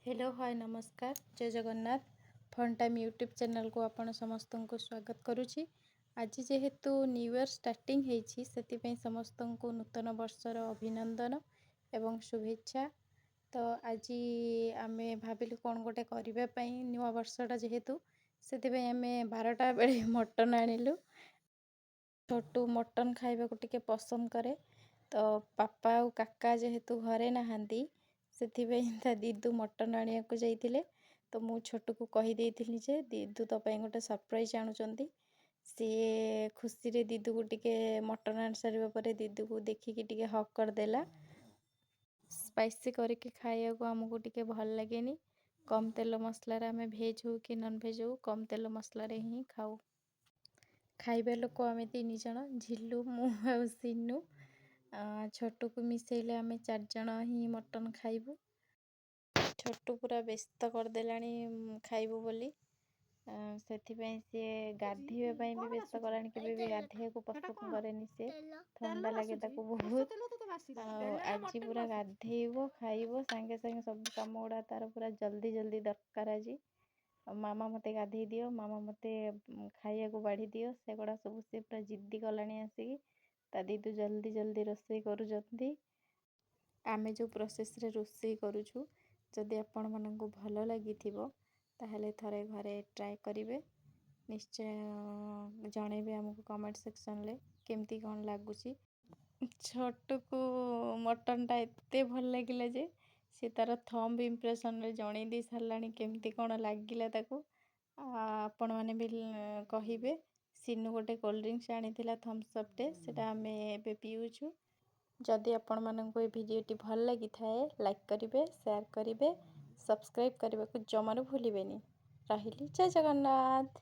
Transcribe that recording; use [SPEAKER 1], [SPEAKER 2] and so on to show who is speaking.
[SPEAKER 1] Hello hi नमस्कार जय Jagannath fun time YouTube channel को आपण समस्त को स्वागत करुच्ची। आज जेहेतु न्यू ईयर स्टार्टिंग होती से समस्त को नूतन वर्षर अभिनंदन एवं शुभेच्छा। तो आज आम भाविलु कौन गोटे करने नुआ वर्षटा जेहेतु से आम 12टा बेले मटन आणिलु। छोटू मटन खाइबा को टिके पसंद करे तो पापा और काका जेहेतु घरे नहांती से दीदू मटन आनिया को जाइथिले। तो मु छोटू को कही देइथिली जे दीदू तो पई गोटे सरप्राइज आणुचंती। सी खुशी रे दीदू को टिके मटन आन सारिबा परे दीदू को देखिकी टिके हक कर देला। स्पाइसी करके खाइया को हमको टिके भल लागेनी। कम तेल मसला रे हमें भेज हो कि नॉन भेज हो कम तेल मसला रे ही खाऊ। खाइबा लोक आम 3 जन झिलू मु आ सिनू छोटू को मिसेले आम 4 जन ही मटन खाइबू। छोटू पूरा व्यस्त करदेलाणी खाइबू बोली ସେଥିପାଇଁ ସିଏ ଗାଧୋଇବା ପାଇଁ ବି ବ୍ୟସ୍ତ କଲାଣି। କେବେ ବି ଗାଧୋଇବାକୁ ପସନ୍ଦ କରେନି, ସେ ଥଣ୍ଡା ଲାଗେ ତାକୁ ବହୁତ। ଆଜି ପୁରା ଗାଧୋଇବ ଖାଇବ ସାଙ୍ଗେ ସାଙ୍ଗେ ସବୁ କାମ ଗୁଡ଼ା ତାର ପୁରା ଜଲ୍ଦି ଜଲ୍ଦି ଦରକାର। ଆଜି ମାମା ମୋତେ ଗାଧୋଇ ଦିଅ, ମାମା ମୋତେ ଖାଇବାକୁ ବାଢ଼ି ଦିଅ, ସେଗୁଡ଼ା ସବୁ ସେ ପୁରା ଜିଦ୍ଦି କଲାଣି। ଆସିକି ତା ଦିଦୁ ଜଲ୍ଦି ଜଲ୍ଦି ରୋଷେଇ କରୁଛନ୍ତି। ଆମେ ଯେଉଁ ପ୍ରୋସେସରେ ରୋଷେଇ କରୁଛୁ ଯଦି ଆପଣମାନଙ୍କୁ ଭଲ ଲାଗିଥିବ ତାହେଲେ ଥରେ ଘରେ ट्राए करेंगे। निश्चय जनइबे हमको कमेंट सेक्शन ले केमती कौन लगुच। छोटू को मटनटा एते भल लगिला जे सी तार थंब इम्प्रेशन रे जणई दे साराणी केमती कौन लगिला ताको। आपण मैंने भी कहिबे। सिनू गोटे कोल्ड ड्रिंक्स आनी थम्स अप टे सेटा आमे एबे पिउछु। जदि आपण माननको ए भिडियोटी भल लगी थाए लाइक करिवे, शेयर करिवे, सब्सक्राइब करने को जमारू भूलिबेनी। रहिली जय जगन्नाथ।